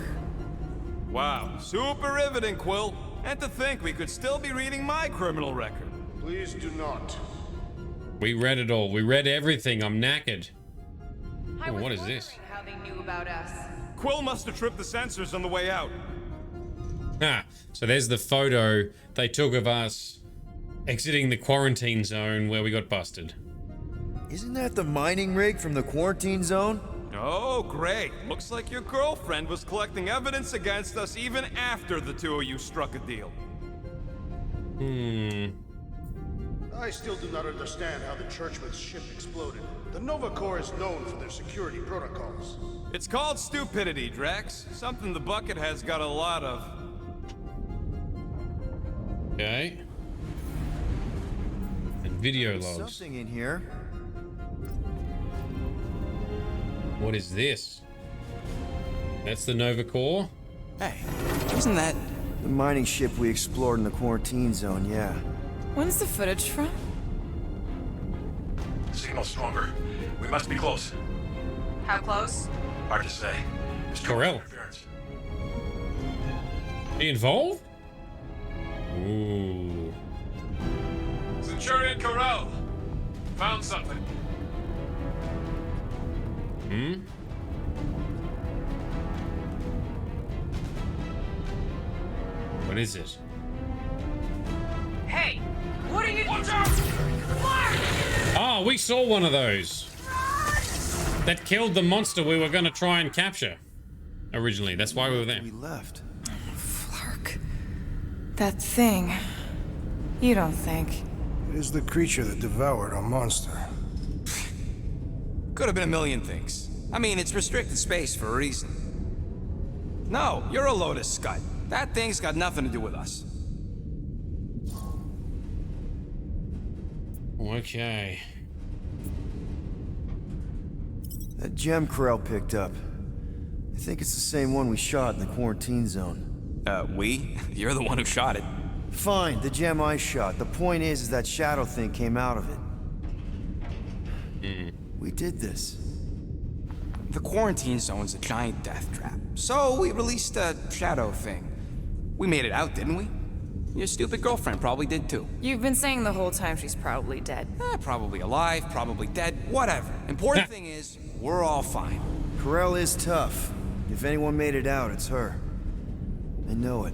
Wow, super riveting, Quill. And to think we could still be reading my criminal record. Please do not. We read it all. We read everything. I'm knackered. I was what is this? wondering how they knew about us. Quill must have tripped the sensors on the way out. Ah, so there's the photo they took of us exiting the quarantine zone where we got busted. Isn't that the mining rig from the quarantine zone? Oh, great. Looks like your girlfriend was collecting evidence against us even after the two of you struck a deal. I still do not understand how the Churchman's ship exploded. The Nova Corps is known for their security protocols. It's called stupidity, Drax. Something the bucket has got a lot of. Okay. And video There's logs. something in here. What is this? That's the Nova Core. Hey, isn't that... The mining ship we explored in the quarantine zone, yeah. When's the footage from? Signal stronger. We must be close. How close? Hard to say. There's too much Corel. interference. Be involved? Ooh. Centurion Corel! Found something. Hmm? What is it? Hey! What are you... Watch out! Oh, we saw one of those. That killed the monster we were going to try and capture. Originally, that's why we were there. We left. Flark. That thing. You don't think? It is the creature that devoured our monster. Could have been a million things. I mean, it's restricted space for a reason. No, you're a load of scud. That thing's got nothing to do with us. Okay. That gem Corel picked up. I think it's the same one we shot in the quarantine zone. We? You're the one who shot it. Fine, the gem I shot. The point is that shadow thing came out of it. We did this. The quarantine zone's a giant death trap. So we released a shadow thing. We made it out, didn't we? Your stupid girlfriend probably did too. You've been saying the whole time she's probably dead. Probably alive, probably dead, whatever. Important thing is, we're all fine. Corel is tough. If anyone made it out, it's her. I know it.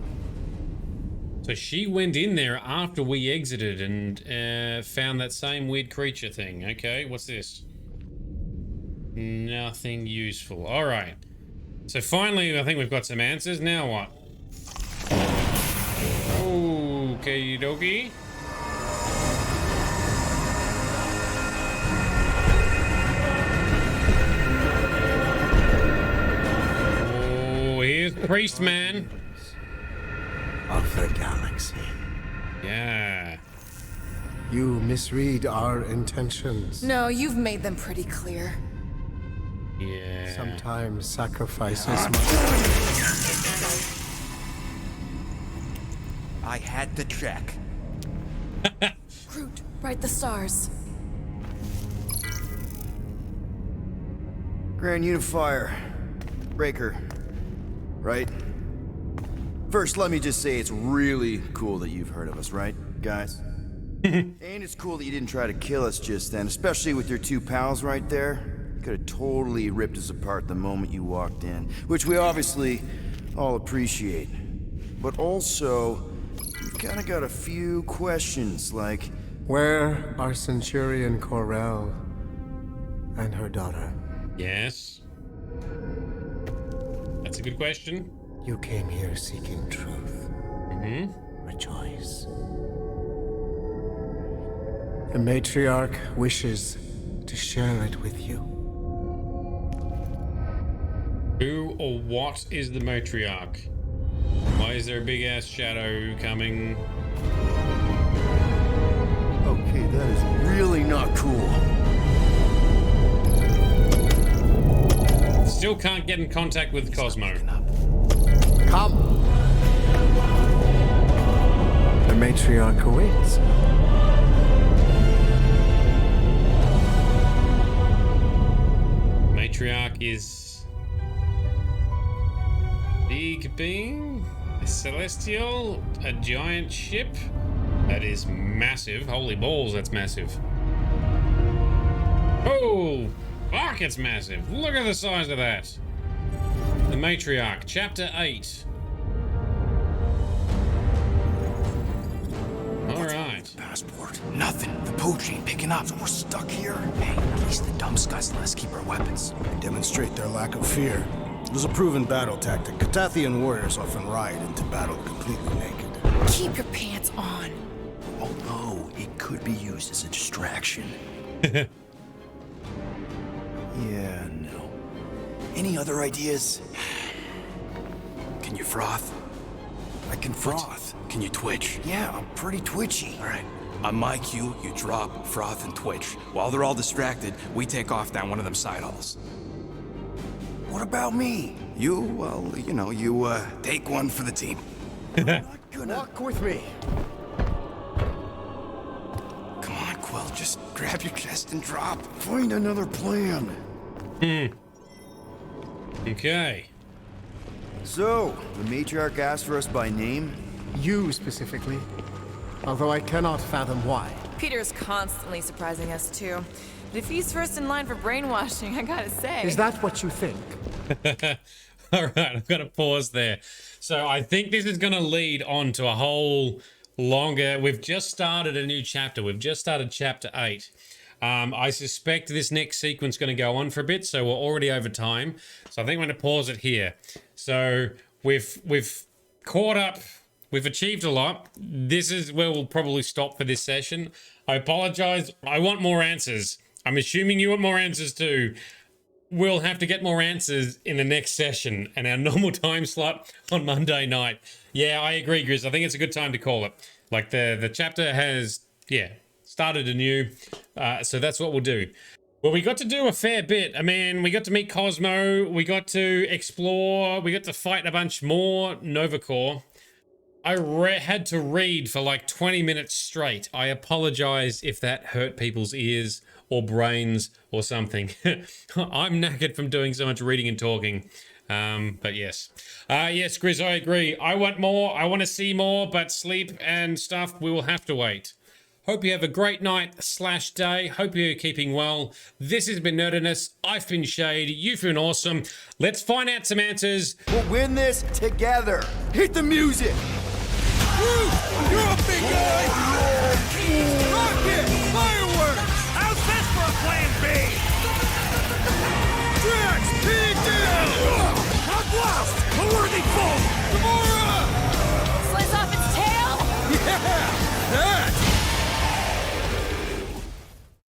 So she went in there after we exited and found that same weird creature thing. Okay, what's this? Nothing useful. All right. So finally, I think we've got some answers. Now what? Okay, dokie. Oh, here's Priest Man. Of the galaxy. Yeah. You misread our intentions. No, you've made them pretty clear. Yeah. Sometimes sacrifices must... I had to check. Groot, write the stars. Grand Unifier. Breaker. Right? First, let me just say it's really cool that you've heard of us, right, guys? And it's cool that you didn't try to kill us just then, especially with your two pals right there. You could have totally ripped us apart the moment you walked in, which we obviously all appreciate. But also, we've kind of got a few questions, like... Where are Centurion Corel and her daughter? Yes. That's a good question. You came here seeking truth. Rejoice. The matriarch wishes to share it with you. Who or what is the matriarch? Why is there a big ass shadow coming? Okay, that is really not cool. Still can't get in contact with Cosmo. Come! The matriarch awaits. Matriarch is... big being? A celestial? A giant ship? That is massive. Holy balls, that's massive. Oh! Fuck, it's massive. Look at the size of that. The Matriarch, Chapter 8. Alright. Passport. Nothing. The pooch ain't picking up, so we're stuck here. Hey, at least the dumb scuds let us keep our weapons. They demonstrate their lack of fear. It was a proven battle tactic. Catathian warriors often ride into battle completely naked. Keep your pants on. Although, it could be used as a distraction. Yeah, no. Any other ideas? Can you froth? I can froth. Can you twitch? Yeah, I'm pretty twitchy. All right. On my cue, you drop, froth, and twitch. While they're all distracted, we take off down one of them side halls. What about me? You, well, you know, you, take one for the team. Walk with me. Come on, Quill, just grab your chest and drop. Find another plan. Okay. So, the matriarch asked for us by name? You specifically. Although I cannot fathom why. Peter's constantly surprising us, too. But if he's first in line for brainwashing, I gotta say... Is that what you think? All right, I've got to pause there. So I think this is going to lead on to a whole longer... We've just started a new chapter. We've just started chapter 8. I suspect this next sequence is going to go on for a bit, so we're already over time. So I think I'm going to pause it here. So we've caught up. We've achieved a lot. This is where we'll probably stop for this session. I apologize. I want more answers. I'm assuming you want more answers too. We'll have to get more answers in the next session and our normal time slot on Monday night. Yeah, I agree, Grizz. I think it's a good time to call it. Like the chapter has, started anew. So that's what we'll do. Well, we got to do a fair bit. I mean, we got to meet Cosmo. We got to explore. We got to fight a bunch more Nova Corps. I had to read for like 20 minutes straight. I apologize if that hurt people's ears or brains or something. I'm knackered from doing so much reading and talking. But yes. Yes, Grizz, I agree. I want more. I want to see more, but sleep and stuff, we will have to wait. Hope you have a great night/day. Hope you're keeping well. This has been Nerdiness. I've been Shade. You've been awesome. Let's find out some answers. We'll win this together. Hit the music! Woo!